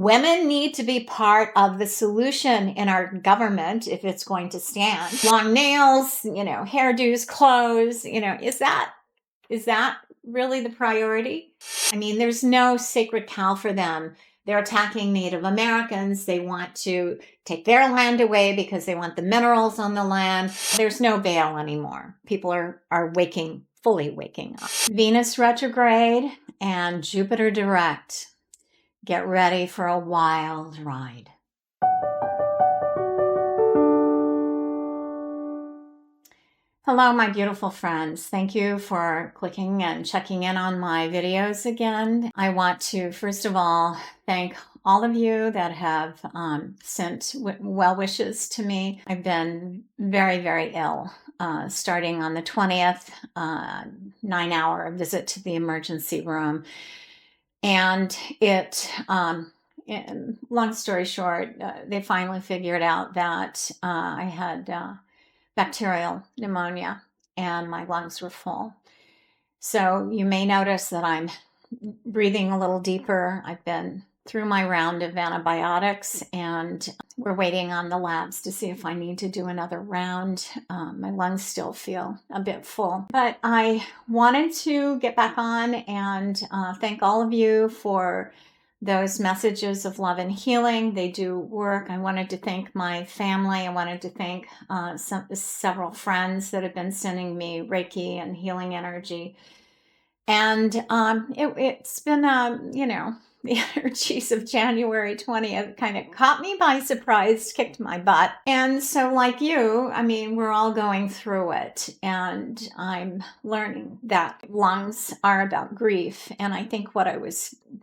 Women need to be part of the solution in our government if it's going to stand. Long nails, hairdos, clothes, is that really the priority? I mean, there's no sacred cow for them. They're attacking Native Americans. They want to take their land away because they want the minerals on the land. There's no veil anymore. People are fully waking up. Venus retrograde and Jupiter direct. Get ready for a wild ride. Hello, my beautiful friends. Thank you for clicking and checking in on my videos again. I want to, first of all, thank all of you that have sent well wishes to me. I've been very, very ill. Starting on the 20th, 9-hour visit to the emergency room. And long story short, they finally figured out that I had bacterial pneumonia and my lungs were full. So you may notice that I'm breathing a little deeper. I've been through my round of antibiotics and we're waiting on the labs to see if I need to do another round. My lungs still feel a bit full, but I wanted to get back on and thank all of you for those messages of love and healing. They do work. I wanted to thank my family. I wanted to thank several friends that have been sending me Reiki and healing energy. And it's been, the energies of January 20th kind of caught me by surprise, kicked my butt. And so like you, we're all going through it. And I'm learning that lungs are about grief. And I think what I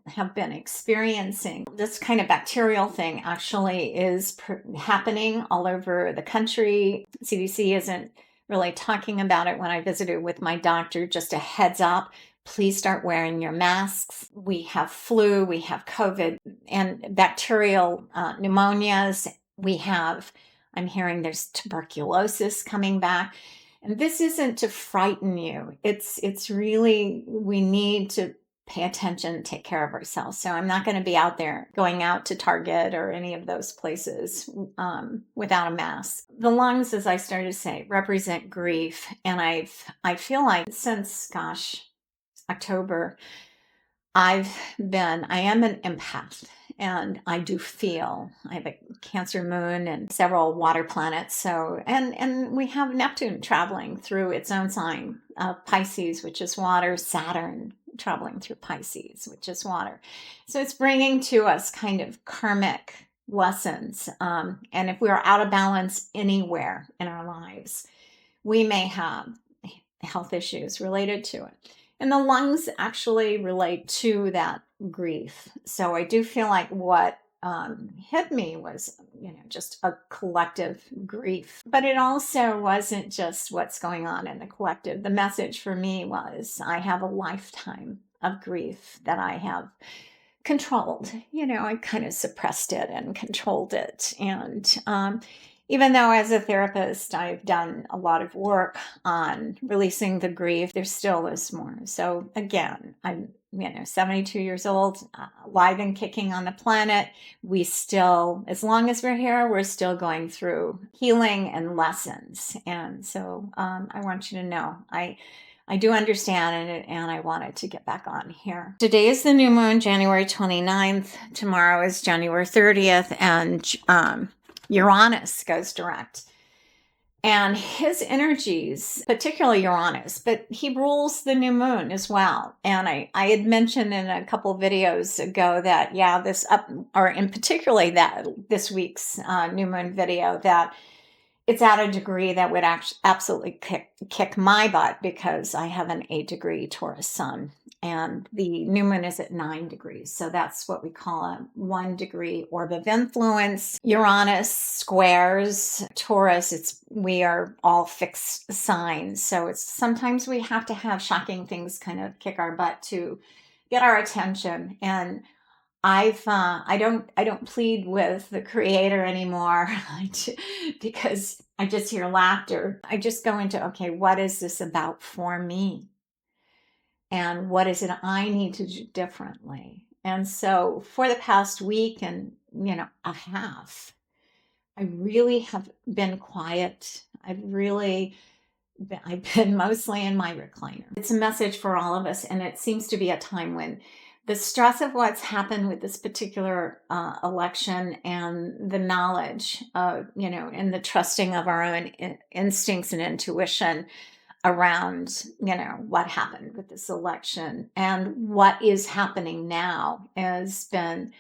have been experiencing, this kind of bacterial thing actually is happening all over the country. CDC isn't really talking about it. When I visited with my doctor, just a heads up. Please start wearing your masks. We have flu, we have COVID and bacterial pneumonias. I'm hearing there's tuberculosis coming back. And this isn't to frighten you. It's really, we need to pay attention, take care of ourselves. So I'm not going to be out there going out to Target or any of those places without a mask. The lungs, as I started to say, represent grief. And I feel like since, October, I am an empath and I do feel. I have a Cancer moon and several water planets. So, and we have Neptune traveling through its own sign, Pisces, which is water, Saturn traveling through Pisces, which is water. So it's bringing to us kind of karmic lessons. And if we are out of balance anywhere in our lives, we may have health issues related to it. And the lungs actually relate to that grief. So I do feel like what hit me was, just a collective grief. But it also wasn't just what's going on in the collective. The message for me was I have a lifetime of grief that I have controlled. I kind of suppressed it and controlled it. And even though as a therapist, I've done a lot of work on releasing the grief, there still is more. So again, I'm 72 years old, alive and kicking on the planet. We still, as long as we're here, we're still going through healing and lessons. And so I want you to know, I do understand it, and I wanted to get back on here. Today is the new moon, January 29th. Tomorrow is January 30th, and Uranus goes direct. And his energies, particularly Uranus, but he rules the new moon as well. And I had mentioned in a couple of videos ago that, this week's new moon video, that it's at a degree that would absolutely kick my butt because I have an 8-degree Taurus sun. And the new moon is at 9 degrees. So that's what we call a 1-degree orb of influence. Uranus squares Taurus. We are all fixed signs. So it's sometimes we have to have shocking things kind of kick our butt to get our attention. And I don't plead with the creator anymore because I just hear laughter. I just go into, okay, what is this about for me? And what is it I need to do differently? And so for the past week and, a half, I really have been quiet. I've been mostly in my recliner. It's a message for all of us, and it seems to be a time when the stress of what's happened with this particular election and the knowledge of, and the trusting of our own instincts and intuition around, what happened with this election and what is happening now has been,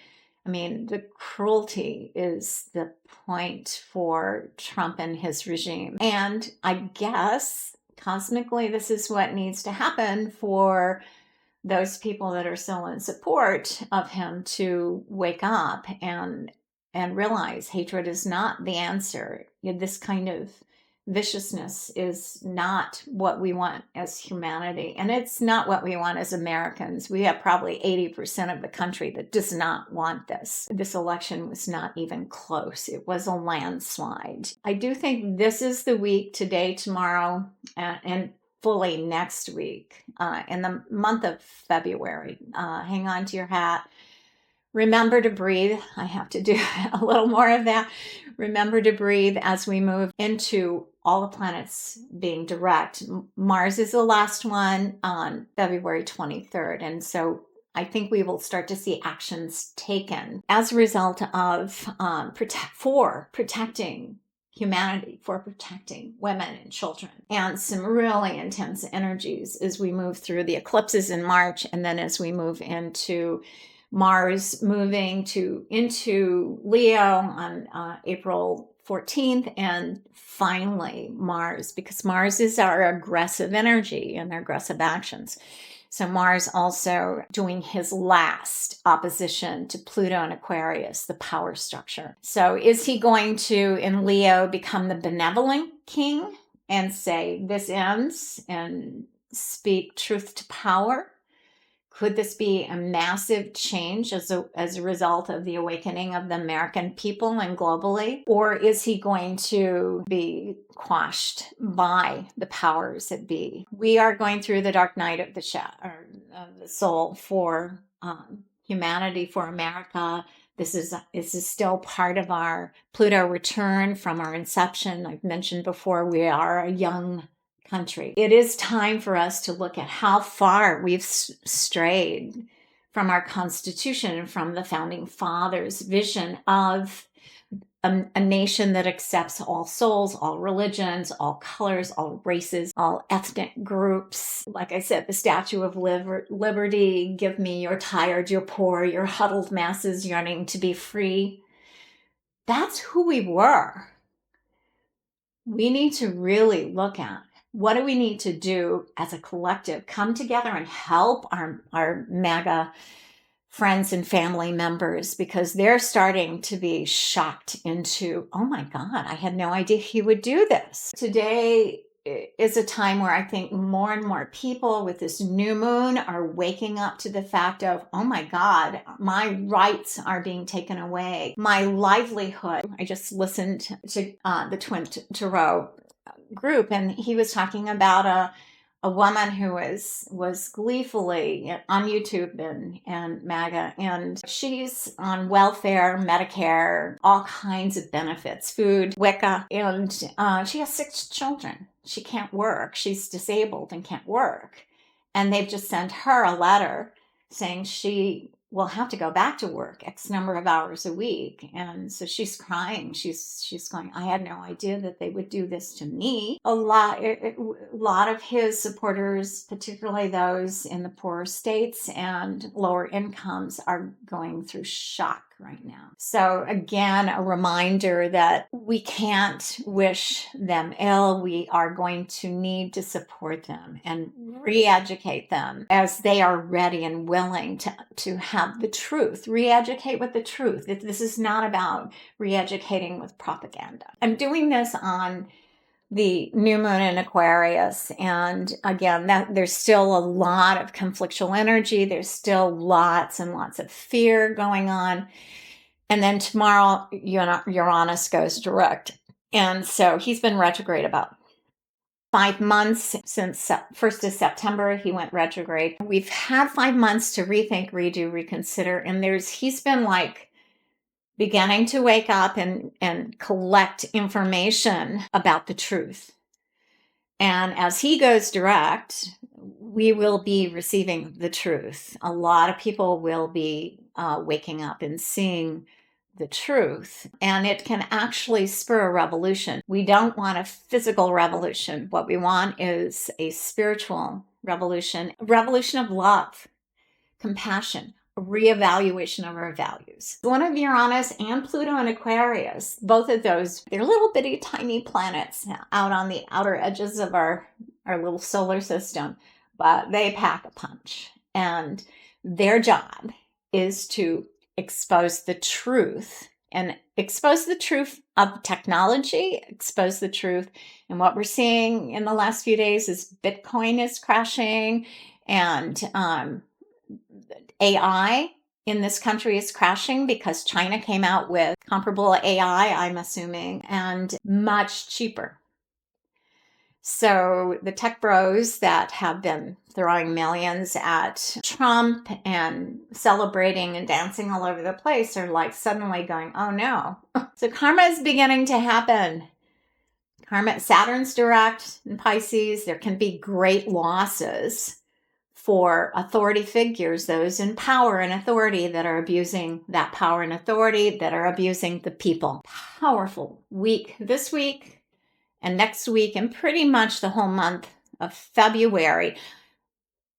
the cruelty is the point for Trump and his regime. And I guess cosmically, this is what needs to happen for those people that are still in support of him to wake up and realize hatred is not the answer. This kind of viciousness is not what we want as humanity, and it's not what we want as Americans. We have probably 80% of the country that does not want this. This election was not even close. It was a landslide. I do think this is the week, today, tomorrow, and fully next week, in the month of February. Hang on to your hat. Remember to breathe. I have to do a little more of that. Remember to breathe as we move into all the planets being direct. Mars is the last one on February 23rd. And so I think we will start to see actions taken as a result of protecting humanity, for protecting women and children, and some really intense energies as we move through the eclipses in March, and then as we move into Mars moving into Leo on April 14th, and finally Mars, because Mars is our aggressive energy and our aggressive actions. So Mars also doing his last opposition to Pluto and Aquarius, the power structure. So is he going to, in Leo, become the benevolent king and say, this ends, and speak truth to power? Could this be a massive change as a result of the awakening of the American people and globally? Or is he going to be quashed by the powers that be? We are going through the dark night of the soul for humanity, for America. This is still part of our Pluto return from our inception. I've mentioned before, we are a young country. It is time for us to look at how far we've strayed from our Constitution and from the Founding Fathers' vision of a nation that accepts all souls, all religions, all colors, all races, all ethnic groups. Like I said, the Statue of Liberty, give me your tired, your poor, your huddled masses yearning to be free. That's who we were. We need to really look at, what do we need to do as a collective? Come together and help our MAGA friends and family members, because they're starting to be shocked into, oh my God, I had no idea he would do this. Today is a time where I think more and more people with this new moon are waking up to the fact of, oh my God, my rights are being taken away. My livelihood. I just listened to the Twin Tarot group, and he was talking about a woman who was gleefully on YouTube and MAGA, and she's on welfare, Medicare, all kinds of benefits, food, Wicca, and she has 6 children. She can't work. She's disabled and can't work. And they've just sent her a letter saying she will have to go back to work X number of hours a week. And so she's crying. She's going, I had no idea that they would do this to me. A lot of his supporters, particularly those in the poorer states and lower incomes, are going through shock right now. So again, a reminder that we can't wish them ill. We are going to need to support them and re-educate them as they are ready and willing to have the truth. Re-educate with the truth. This is not about re-educating with propaganda. I'm doing this on the new moon in Aquarius. And again, there's still a lot of conflictual energy. There's still lots and lots of fear going on. And then tomorrow, Uranus goes direct. And so he's been retrograde about 5 months since 1st of September, he went retrograde. We've had 5 months to rethink, redo, reconsider. And he's been like beginning to wake up and collect information about the truth. And as he goes direct, we will be receiving the truth. A lot of people will be waking up and seeing the truth, and it can actually spur a revolution. We don't want a physical revolution. What we want is a spiritual revolution, a revolution of love, compassion, a reevaluation of our values. One of Uranus and Pluto and Aquarius, both of those, they're little bitty tiny planets out on the outer edges of our little solar system, but they pack a punch. And their job is to expose the truth and expose the truth of technology, expose the truth. And what we're seeing in the last few days is Bitcoin is crashing, and AI in this country is crashing because China came out with comparable AI, I'm assuming, and much cheaper. So the tech bros that have been throwing millions at Trump and celebrating and dancing all over the place are like suddenly going, oh no. So karma is beginning to happen. Saturn's direct in Pisces. There can be great losses for authority figures, those in power and authority that are abusing that power and authority, that are abusing the people. Powerful week this week and next week, and pretty much the whole month of February.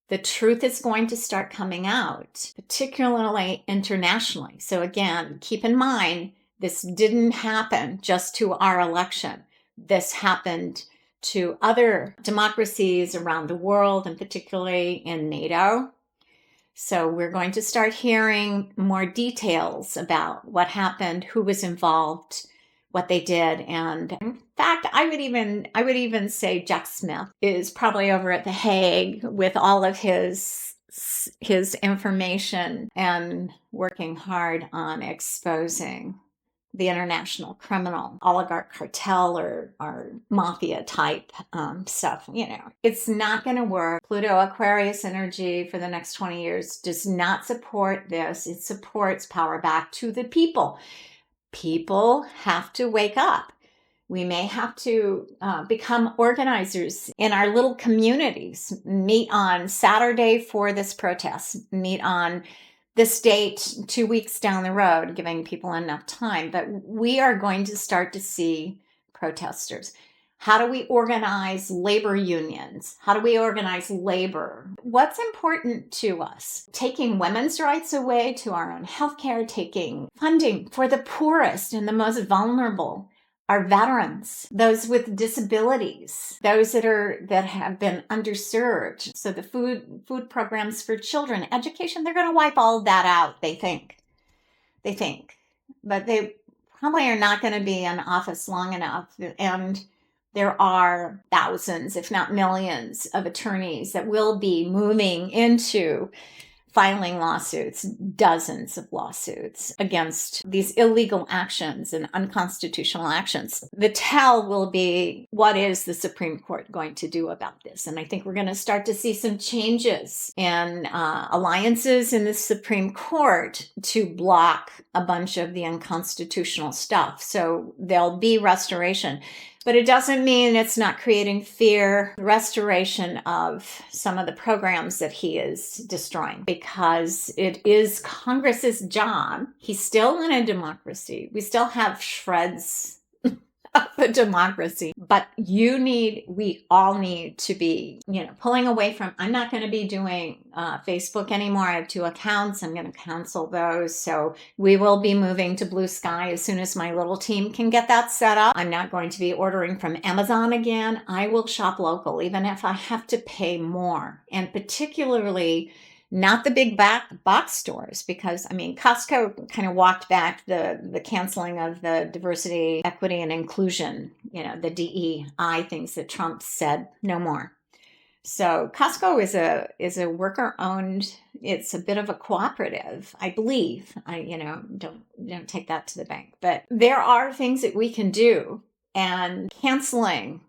The truth is going to start coming out, particularly internationally. So again, keep in mind, this didn't happen just to our election. This happened to other democracies around the world, and particularly in NATO. So we're going to start hearing more details about what happened, who was involved, what they did. And in fact, I would even say Jack Smith is probably over at The Hague with all of his information and working hard on exposing the international criminal oligarch cartel or mafia type stuff. It's not going to work. Pluto Aquarius energy for the next 20 years does not support this. It supports power back to the people. People have to wake up. We may have to become organizers in our little communities, meet on Saturday for this protest, meet on this date 2 weeks down the road, giving people enough time. But we are going to start to see protesters. How do we organize labor unions? How do we organize labor? What's important to us? Taking women's rights away to our own healthcare, taking funding for the poorest and the most vulnerable, our veterans, those with disabilities, those that have been underserved. So the food programs for children, education, they're going to wipe all of that out, they think. But they probably are not going to be in office long enough. And there are thousands, if not millions, of attorneys that will be moving into filing lawsuits, dozens of lawsuits against these illegal actions and unconstitutional actions. The tell will be, what is the Supreme Court going to do about this? And I think we're going to start to see some changes in alliances in the Supreme Court to block a bunch of the unconstitutional stuff. So there'll be restoration. But it doesn't mean it's not creating fear, restoration of some of the programs that he is destroying, because it is Congress's job. He's still in a democracy. We still have shreds of a democracy, but we all need to be, pulling away from, I'm not going to be doing Facebook anymore. I have 2 accounts. I'm going to cancel those. So we will be moving to Blue Sky as soon as my little team can get that set up. I'm not going to be ordering from Amazon again. I will shop local, even if I have to pay more, and particularly not the big box stores, because Costco kind of walked back the canceling of the diversity, equity, and inclusion, the DEI things that Trump said no more. So Costco is a worker owned. It's a bit of a cooperative, I believe. Don't take that to the bank, but there are things that we can do, and canceling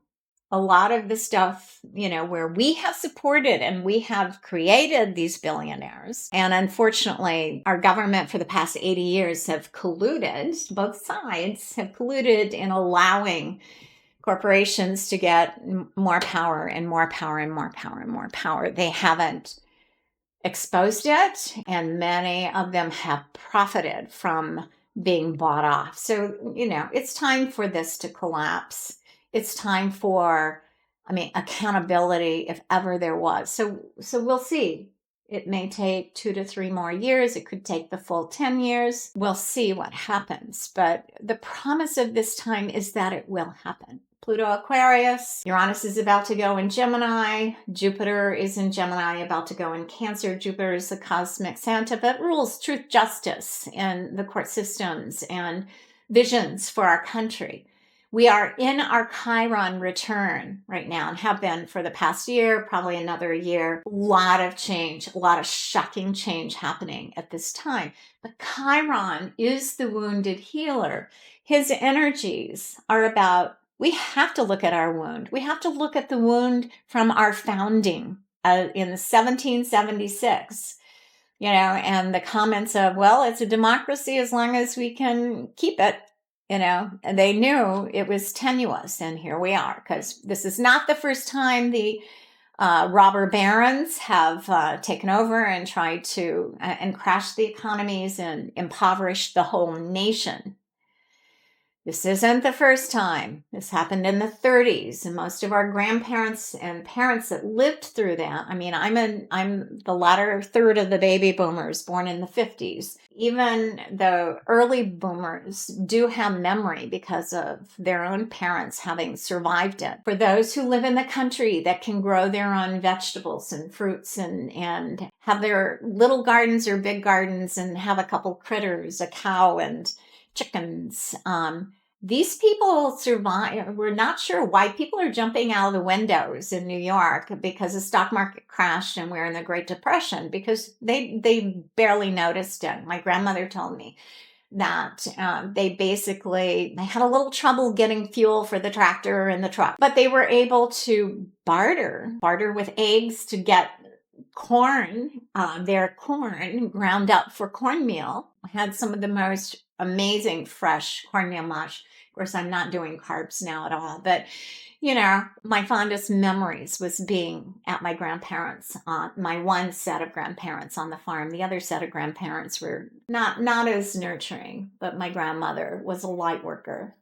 a lot of the stuff, where we have supported and we have created these billionaires. And unfortunately, our government for the past 80 years have colluded, both sides have colluded in allowing corporations to get more power and more power and more power and more power. They haven't exposed it, and many of them have profited from being bought off. So, it's time for this to collapse. It's time for, accountability if ever there was. So we'll see. It may take 2 to 3 more years. It could take the full 10 years. We'll see what happens. But the promise of this time is that it will happen. Pluto Aquarius, Uranus is about to go in Gemini, Jupiter is in Gemini, about to go in Cancer. Jupiter is the cosmic Santa, but rules truth, justice, and the court systems and visions for our country. We are in our Chiron return right now and have been for the past year, probably another year. A lot of change, a lot of shocking change happening at this time. But Chiron is the wounded healer. His energies are about, we have to look at our wound. We have to look at the wound from our founding in 1776, and the comments of, well, it's a democracy as long as we can keep it. And they knew it was tenuous, and here we are, because this is not the first time the robber barons have taken over and tried to and crashed the economies and impoverished the whole nation. This isn't the first time. This happened in the 30s, and most of our grandparents and parents that lived through that. I'm the latter third of the baby boomers born in the 50s. Even the early boomers do have memory because of their own parents having survived it. For those who live in the country that can grow their own vegetables and fruits and have their little gardens or big gardens and have a couple critters, a cow and chickens. These people survive. We're not sure why people are jumping out of the windows in New York because the stock market crashed and we're in the Great Depression, because they barely noticed it. My grandmother told me that they had a little trouble getting fuel for the tractor and the truck, but they were able to barter with eggs to get corn, their corn ground up for cornmeal. I had some of the most amazing fresh cornmeal mush. Of course, I'm not doing carbs now at all, but my fondest memories was being at my grandparents, my one set of grandparents on the farm. The other set of grandparents were not as nurturing, but my grandmother was a light worker,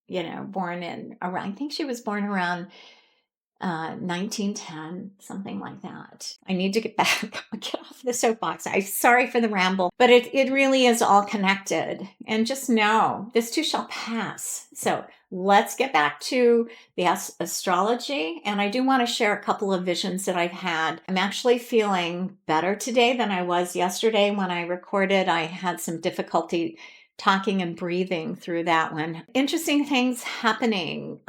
born in around, I think she was born around 1910, something like that. I need to get off the soapbox. I'm sorry for the ramble, but it really is all connected. And just know this too shall pass. So let's get back to the astrology. And I do want to share a couple of visions that I've had. I'm actually feeling better today than I was yesterday when I recorded. I had some difficulty talking and breathing through that one. Interesting things happening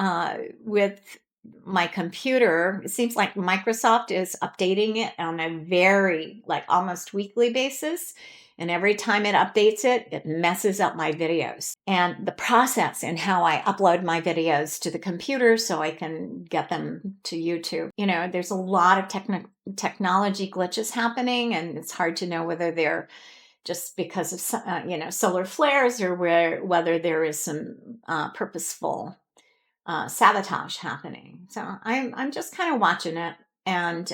with my computer. It seems like Microsoft is updating it on a very almost weekly basis. And every time it updates it, it messes up my videos. And the process and how I upload my videos to the computer so I can get them to YouTube. There's a lot of technology glitches happening, and it's hard to know whether they're just because of solar flares or whether there is some purposeful sabotage happening. So I'm just kind of watching it, and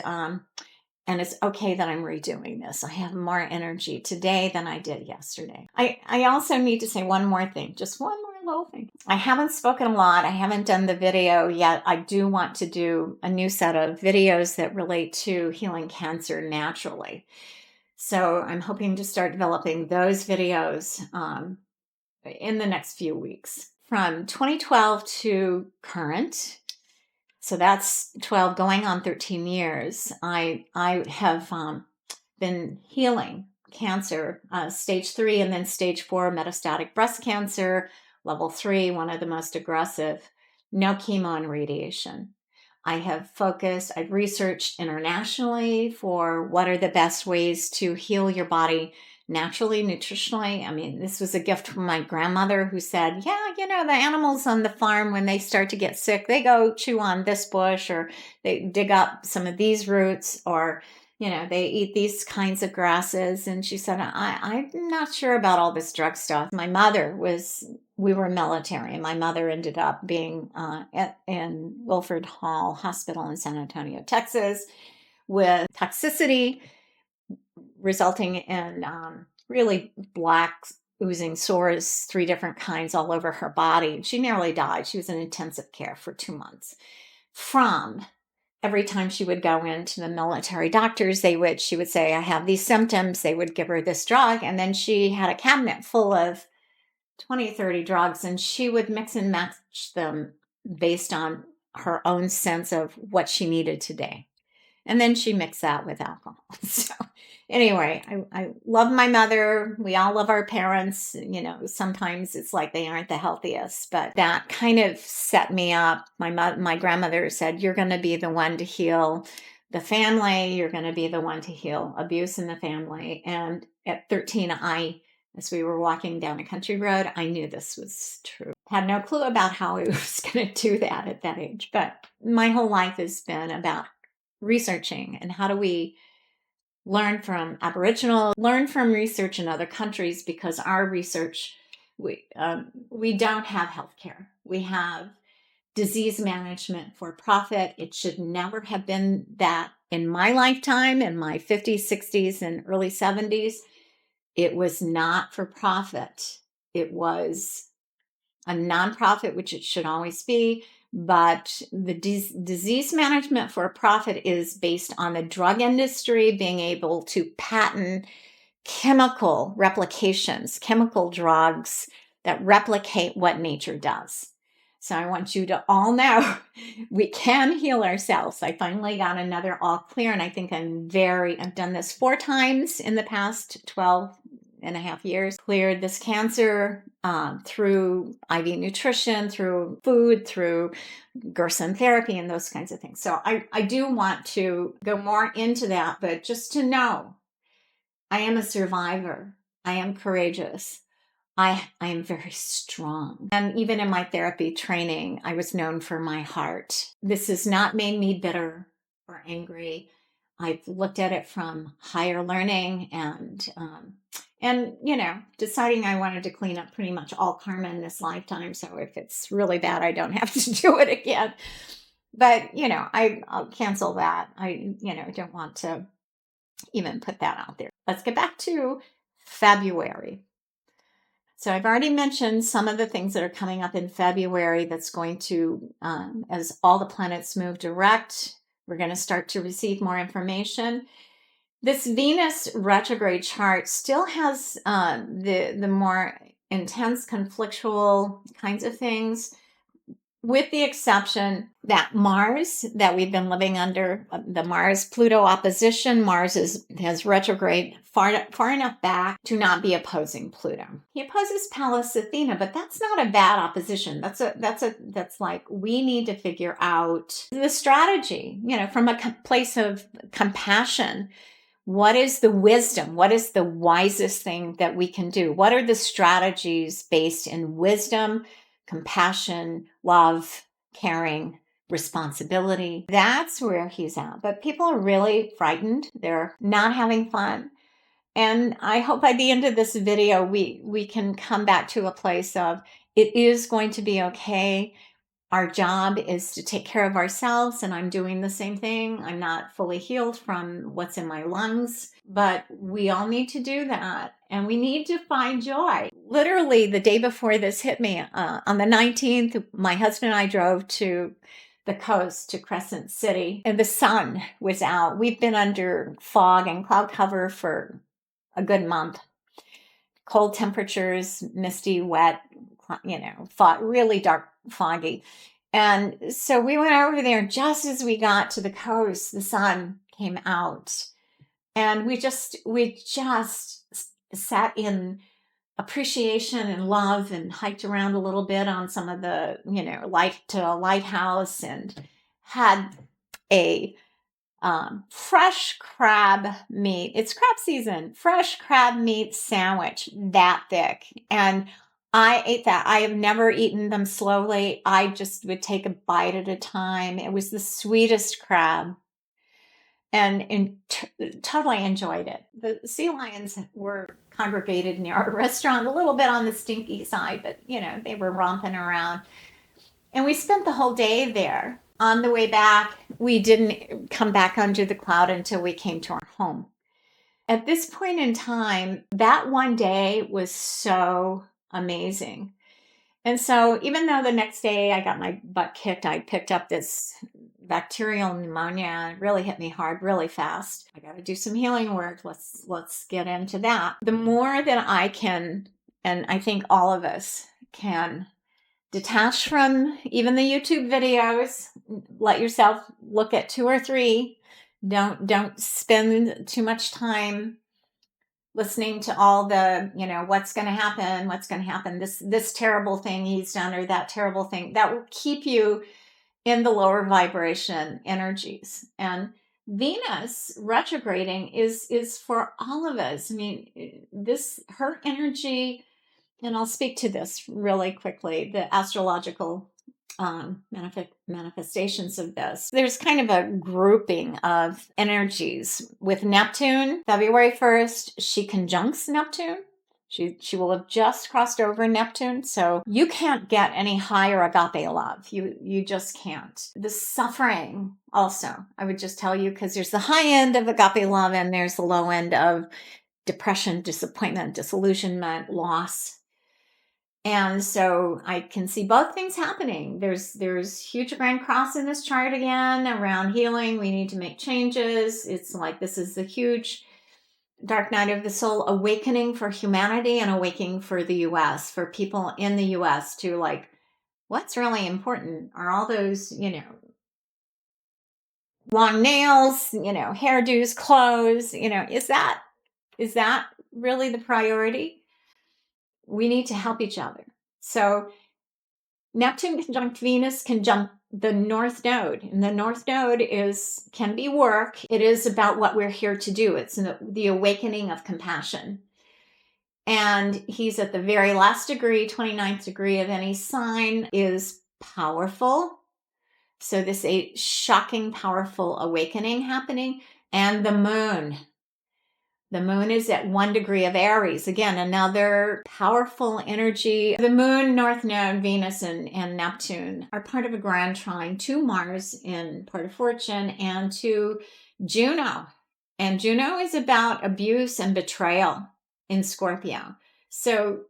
it's okay that I'm redoing this. I have more energy today than I did yesterday. I also need to say one more thing, just one more little thing. I haven't spoken a lot. I haven't done the video yet. I do want to do a new set of videos that relate to healing cancer naturally. So I'm hoping to start developing those videos in the next few weeks. From 2012 to current, so that's 12 going on 13 years, I have been healing cancer, stage 3 and then stage 4 metastatic breast cancer, level 3, one of the most aggressive, no chemo and radiation. I've researched internationally for what are the best ways to heal your body naturally, nutritionally. I mean, this was a gift from my grandmother who said, yeah, the animals on the farm, when they start to get sick, they go chew on this bush, or they dig up some of these roots, or they eat these kinds of grasses. And she said, I'm not sure about all this drug stuff. We were military, and my mother ended up being in Wilford Hall Hospital in San Antonio, Texas, with toxicity resulting in really black oozing sores, 3 different kinds all over her body. She nearly died. She was in intensive care for 2 months from every time she would go into the military doctors. She would say, I have these symptoms. They would give her this drug. And then she had a cabinet full of 20, 30 drugs, and she would mix and match them based on her own sense of what she needed today. And then she mixed that with alcohol. So anyway, I love my mother. We all love our parents. Sometimes it's like they aren't the healthiest, but that kind of set me up. My grandmother said, you're going to be the one to heal the family. You're going to be the one to heal abuse in the family. And at 13, as we were walking down a country road, I knew this was true. Had no clue about how I was going to do that at that age. But my whole life has been about researching, and how do we learn from Aboriginal, learn from research in other countries, because our research, we don't have healthcare. We have disease management for profit. It should never have been that. In my lifetime, in my 50s, 60s, and early 70s, it was not for profit. It was a nonprofit, which it should always be. But the disease management for profit is based on the drug industry being able to patent chemical replications, chemical drugs that replicate what nature does. So I want you to all know we can heal ourselves. I finally got another all clear, and I think I've done this 4 times in the past 12 and a half years, cleared this cancer through IV nutrition, through food, through Gerson therapy, and those kinds of things. So I do want to go more into that, but just to know, I am a survivor. I am courageous. I am very strong. And even in my therapy training, I was known for my heart. This has not made me bitter or angry. I've looked at it from higher learning and deciding I wanted to clean up pretty much all karma in this lifetime. So if it's really bad, I don't have to do it again. But, I'll cancel that. I don't want to even put that out there. Let's get back to February. So I've already mentioned some of the things that are coming up in February that's going to, as all the planets move direct, we're going to start to receive more information. This Venus retrograde chart still has the more intense conflictual kinds of things, with the exception that Mars, that we've been living under, the Mars-Pluto opposition. Mars has retrograde far enough back to not be opposing Pluto. He opposes Pallas Athena, but that's not a bad opposition. That's like, we need to figure out the strategy, from a place of compassion. What is the wisdom? What is the wisest thing that we can do? What are the strategies based in wisdom, compassion, love, caring, responsibility? That's where he's at. But people are really frightened. They're not having fun. And I hope by the end of this video, we can come back to a place of, it is going to be okay. Our job is to take care of ourselves, and I'm doing the same thing. I'm not fully healed from what's in my lungs, but we all need to do that, and we need to find joy. Literally, the day before this hit me, on the 19th, my husband and I drove to the coast, to Crescent City, and the sun was out. We've been under fog and cloud cover for a good month. Cold temperatures, misty, wet, really dark, foggy. And so we went over there. Just as we got to the coast, the sun came out, and we just sat in appreciation and love, and hiked around a little bit on some of the, to a lighthouse, and had a fresh crab meat. It's crab season. Fresh crab meat sandwich, that thick. And I ate that. I have never eaten them slowly. I just would take a bite at a time. It was the sweetest crab, and totally enjoyed it. The sea lions were congregated near our restaurant, a little bit on the stinky side, but they were romping around. And we spent the whole day there. On the way back, we didn't come back under the cloud until we came to our home. At this point in time, that one day was so amazing. And so even though the next day I got my butt kicked, I picked up this bacterial pneumonia. It really hit me hard, really fast. I got to do some healing work. Let's get into that. The more that I can, and I think all of us can, detach from even the YouTube videos. Let yourself look at 2 or 3. Don't spend too much time listening to all the, what's going to happen, this terrible thing he's done, or that terrible thing. That will keep you in the lower vibration energies. And Venus retrograding is for all of us. I mean, her energy, and I'll speak to this really quickly, the astrological manifestations of this. There's kind of a grouping of energies with Neptune. February 1st, she conjuncts Neptune. She will have just crossed over Neptune. So you can't get any higher agape love. You just can't. The suffering also, I would just tell you, because there's the high end of agape love and there's the low end of depression, disappointment, disillusionment, loss. And so I can see both things happening. There's huge grand cross in this chart again around healing. We need to make changes. It's like this is the huge dark night of the soul awakening for humanity and awakening for the U.S., for people in the U.S. to like, what's really important? Are all those, long nails, hairdos, clothes, is that really the priority? We need to help each other. So Neptune conjunct Venus conjunct the North Node. And the North Node can be work. It is about what we're here to do. It's the awakening of compassion. And he's at the very last degree, 29th degree of any sign, is powerful. So this a shocking, powerful awakening happening. And the moon. The moon is at 1 degree of Aries. Again, another powerful energy. The moon, North Node, Venus, and Neptune are part of a grand trine to Mars in Part of Fortune and to Juno. And Juno is about abuse and betrayal in Scorpio. So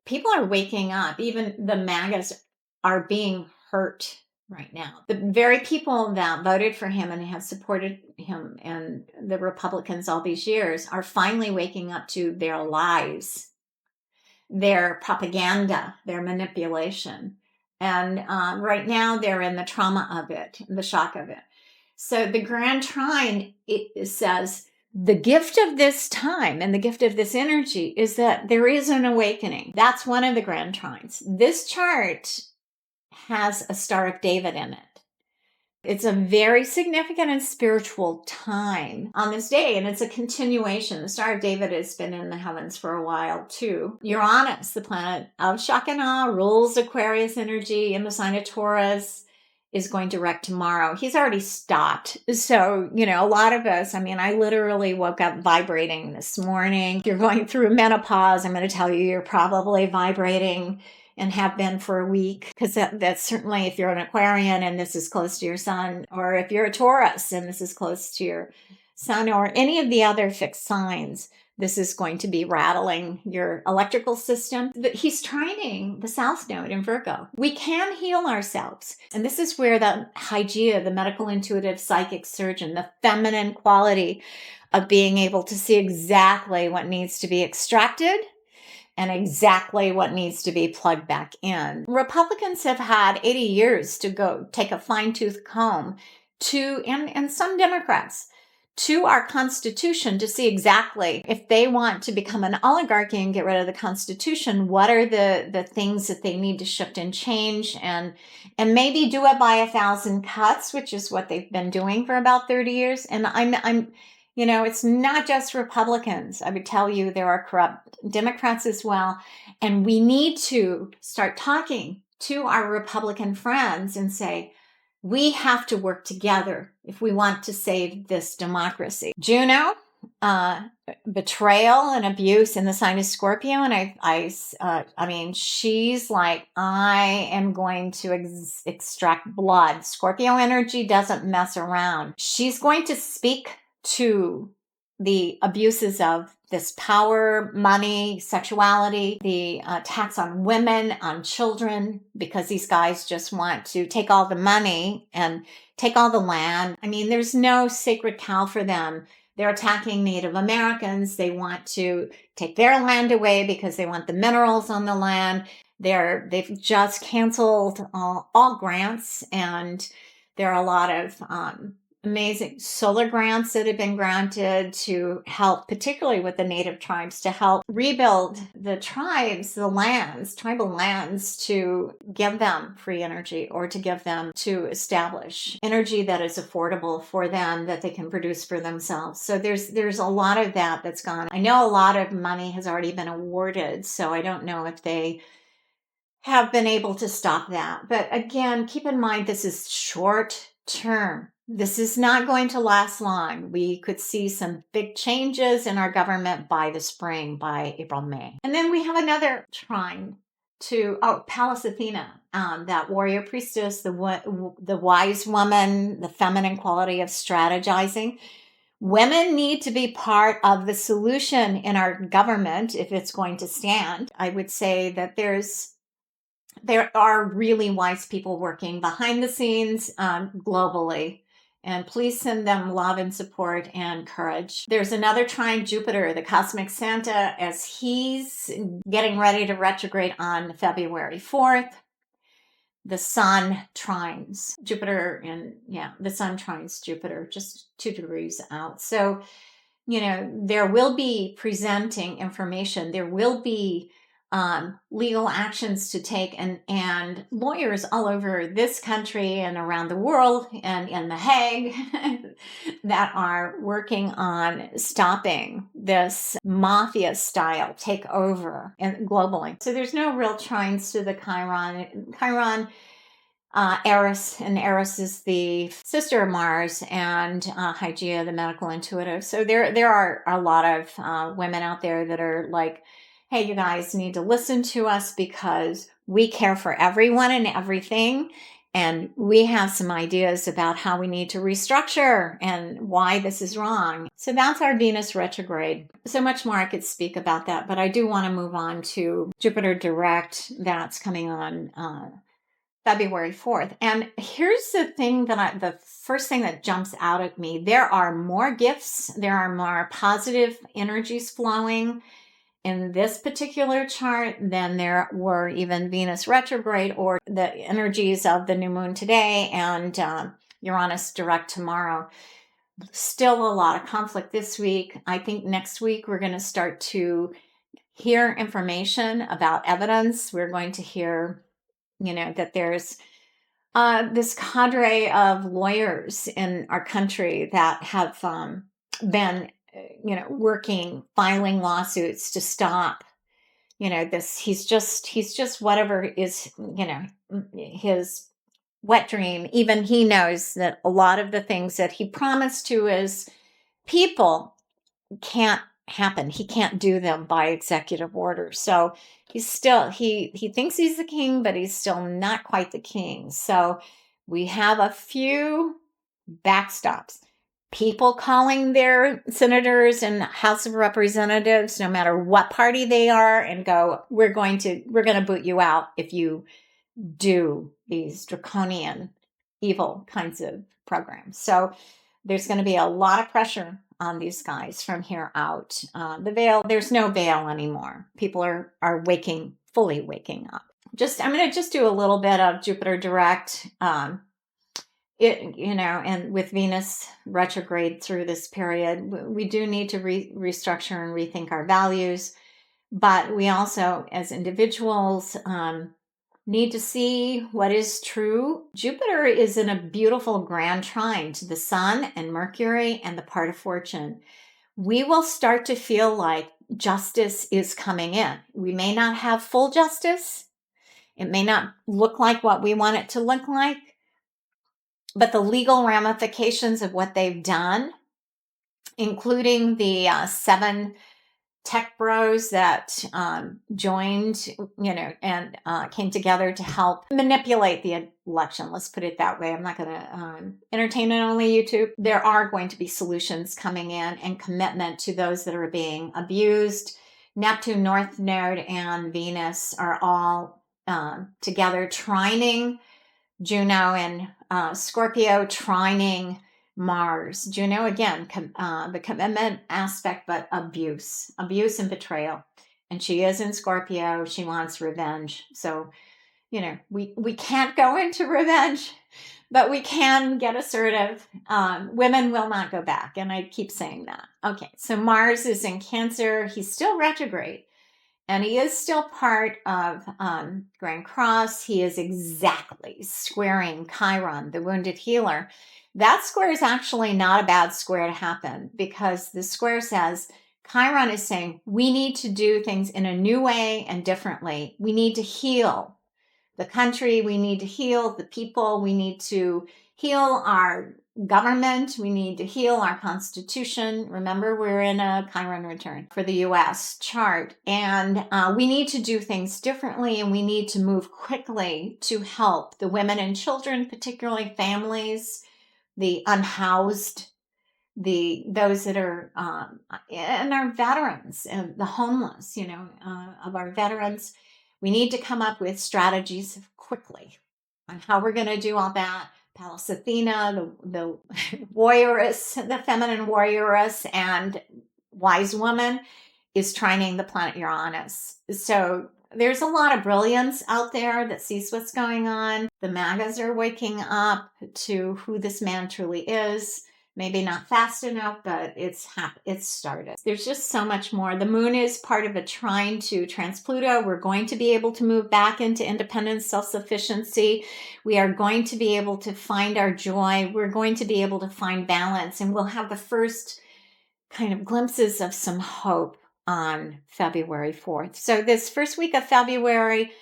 people are waking up. Even the MAGAs are being hurt right now. The very people that voted for him and have supported him and the Republicans all these years are finally waking up to their lies, their propaganda, their manipulation. And right now they're in the trauma of it, the shock of it. So the Grand Trine, it says, the gift of this time and the gift of this energy is that there is an awakening. That's one of the Grand Trines. This chart has a Star of David in it. It's a very significant and spiritual time on this day, and it's a continuation. The Star of David has been in the heavens for a while, too. Uranus, the planet of Shekinah, rules Aquarius energy in the sign of Taurus, is going direct tomorrow. He's already stopped. So, a lot of us, I literally woke up vibrating this morning. If you're going through menopause, I'm going to tell you you're probably vibrating and have been for a week, because that's certainly if you're an Aquarian and this is close to your sun, or if you're a Taurus and this is close to your sun, or any of the other fixed signs, this is going to be rattling your electrical system. He's trining the South Node in Virgo. We can heal ourselves. And this is where the Hygeia, the medical intuitive psychic surgeon, the feminine quality of being able to see exactly what needs to be extracted and exactly what needs to be plugged back in. Republicans have had 80 years to go take a fine-tooth comb and some Democrats, to our Constitution to see exactly if they want to become an oligarchy and get rid of the Constitution, what are the things that they need to shift and change, and maybe do it by 1,000 cuts, which is what they've been doing for about 30 years. And I'm it's not just Republicans. I would tell you there are corrupt Democrats as well. And we need to start talking to our Republican friends and say, we have to work together if we want to save this democracy. Juno, betrayal and abuse in the sign of Scorpio. And I mean, she's like, I am going to extract blood. Scorpio energy doesn't mess around. She's going to speak to the abuses of this power, money, sexuality, the attacks on women, on children, because these guys just want to take all the money and take all the land. I mean, there's no sacred cow for them. They're attacking Native Americans. They want to take their land away because they want the minerals on the land. They've just canceled all grants, and there are a lot of amazing solar grants that have been granted to help, particularly with the native tribes, to help rebuild the tribes, the lands, tribal lands, to give them free energy, or to give them, to establish energy that is affordable for them, that they can produce for themselves. So there's a lot of that that's gone. I know a lot of money has already been awarded, so I don't know if they have been able to stop that. But again, keep in mind, this is short term. This is not going to last long. We could see some big changes in our government by the spring, by April, May. And then we have another trine to Pallas Athena, that warrior priestess, the wise woman, the feminine quality of strategizing. Women need to be part of the solution in our government if it's going to stand. I would say that there are really wise people working behind the scenes globally. And please send them love and support and courage. There's another trine, Jupiter, the cosmic Santa, as he's getting ready to retrograde on February 4th. The sun trines Jupiter, and the sun trines Jupiter just 2 degrees out. So, there will be presenting information. There will be legal actions to take, and lawyers all over this country and around the world and in The Hague that are working on stopping this mafia style takeover and globally. So there's no real trines to the Chiron. Eris, and Eris is the sister of Mars, and Hygeia, the medical intuitive. So there are a lot of women out there that are like, hey, you guys need to listen to us because we care for everyone and everything. And we have some ideas about how we need to restructure and why this is wrong. So that's our Venus retrograde. So much more I could speak about that, but I do want to move on to Jupiter direct. That's coming on February 4th. And here's the thing the first thing that jumps out at me. There are more gifts. There are more positive energies flowing in this particular chart than there were even Venus retrograde or the energies of the new moon today and Uranus direct tomorrow. Still a lot of conflict this week. I think next week we're going to start to hear information about evidence. We're going to hear, that there's this cadre of lawyers in our country that have been working, filing lawsuits to stop, this. He's just whatever is, his wet dream. Even he knows that a lot of the things that he promised to his people can't happen. He can't do them by executive order. So he's still, he thinks he's the king, but he's still not quite the king. So we have a few backstops. People calling their senators and House of Representatives, no matter what party they are, and go, we're going to boot you out if you do these draconian, evil kinds of programs. So there's going to be a lot of pressure on these guys from here out. The veil, there's no veil anymore. People are fully waking up. I'm going to just do a little bit of Jupiter direct. and with Venus retrograde through this period, we do need to restructure and rethink our values. But we also, as individuals, need to see what is true. Jupiter is in a beautiful grand trine to the Sun and Mercury and the part of fortune. We will start to feel like justice is coming in. We may not have full justice. It may not look like what we want it to look like, but the legal ramifications of what they've done, including the 7 tech bros that joined, and came together to help manipulate the election. Let's put it that way. I'm not going to entertainment only YouTube. There are going to be solutions coming in and commitment to those that are being abused. Neptune, North Node, and Venus are all together trining Juno and Scorpio, trining Mars. Juno, again, the commitment aspect, but abuse and betrayal. And she is in Scorpio. She wants revenge. So, we can't go into revenge, but we can get assertive. Women will not go back. And I keep saying that. Okay, so Mars is in Cancer. He's still retrograde. And he is still part of Grand Cross. He is exactly squaring Chiron, the wounded healer. That square is actually not a bad square to happen, because the square says Chiron is saying we need to do things in a new way and differently. We need to heal the country. We need to heal the people. We need to heal our government. We need to heal our constitution. Remember, we're in a Chiron return for the US chart. And we need to do things differently, and we need to move quickly to help the women and children, particularly families, the unhoused, those that are, and our veterans and the homeless, of our veterans. We need to come up with strategies quickly on how we're going to do all that. Pallas Athena, the warrioress, the feminine warrioress and wise woman, is trining the planet Uranus. So there's a lot of brilliance out there that sees what's going on. The MAGAs are waking up to who this man truly is. Maybe not fast enough, but it's started. There's just so much more. The moon is part of a trine to trans-Pluto. We're going to be able to move back into independence, self-sufficiency. We are going to be able to find our joy. We're going to be able to find balance, and we'll have the first kind of glimpses of some hope on February 4th. So this first week of February,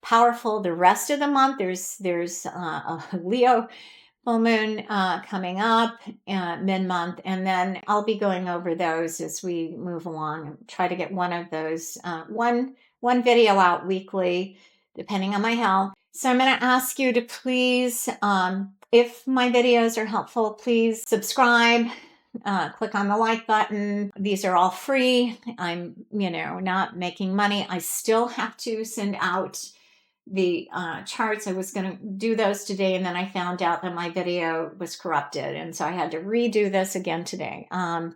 powerful. The rest of the month, there's a Leo full moon coming up mid-month, and then I'll be going over those as we move along and try to get one of those one video out weekly, depending on my health. So I'm going to ask you to please, if my videos are helpful, please subscribe. Click on the like button. These are all free. I'm, not making money. I still have to send out the charts. I was going to do those today, and then I found out that my video was corrupted, and so I had to redo this again today.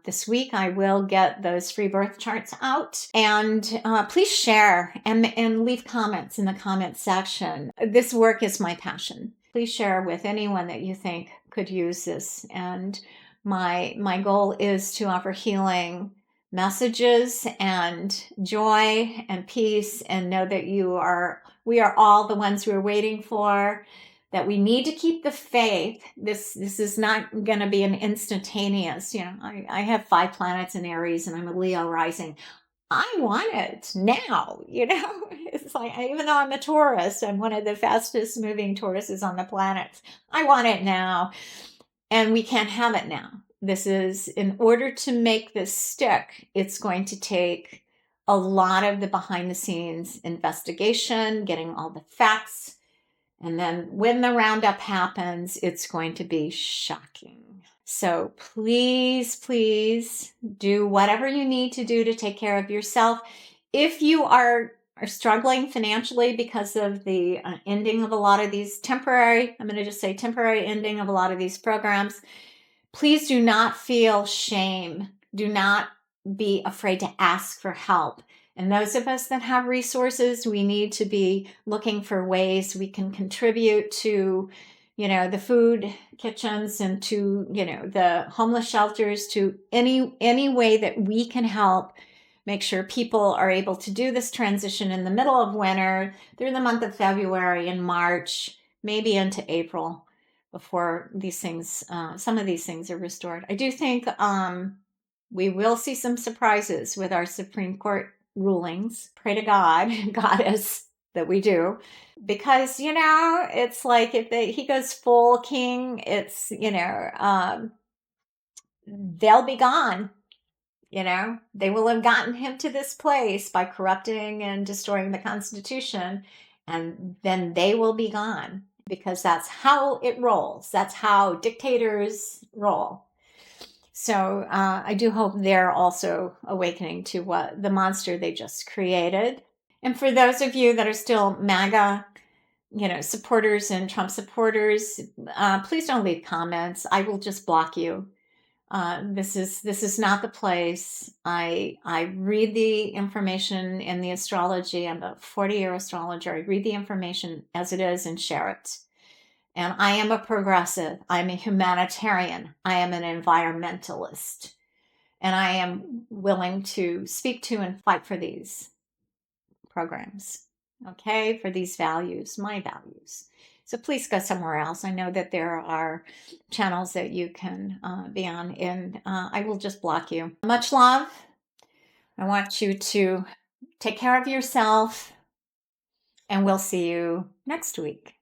This week I will get those free birth charts out, and please share and leave comments in the comment section. This work is my passion. Please share with anyone that you think could use this, and my goal is to offer healing messages and joy and peace, and know that we are all the ones we're waiting for, that we need to keep the faith. This is not going to be an instantaneous, I have 5 planets in Aries and I'm a Leo rising. I want it now, it's like, even though I'm a Taurus, I'm one of the fastest moving Tauruses on the planet. I want it now, and we can't have it now. This is, in order to make this stick, it's going to take a lot of the behind the scenes investigation, getting all the facts. And then when the roundup happens, it's going to be shocking. So please, please do whatever you need to do to take care of yourself. If you are struggling financially because of the ending of a lot of these temporary ending of a lot of these programs, please do not feel shame. Do not be afraid to ask for help. And those of us that have resources, we need to be looking for ways we can contribute to the food kitchens and to, the homeless shelters, to any way that we can help make sure people are able to do this transition in the middle of winter through the month of February and March, maybe into April, before these things, some of these things are restored. I do think we will see some surprises with our Supreme Court rulings. Pray to God, Goddess, that we do. Because, it's like if he goes full king, it's, they'll be gone. They will have gotten him to this place by corrupting and destroying the Constitution, and then they will be gone, because that's how it rolls. That's how dictators roll. So I do hope they're also awakening to what the monster they just created. And for those of you that are still MAGA, supporters and Trump supporters, please don't leave comments. I will just block you. This is not the place. I read the information in the astrology. I'm a 40-year astrologer. I read the information as it is and share it. And I am a progressive. I'm a humanitarian. I am an environmentalist. And I am willing to speak to and fight for these programs, okay, for these values, my values. So please go somewhere else. I know that there are channels that you can be on, and I will just block you. Much love. I want you to take care of yourself, and we'll see you next week.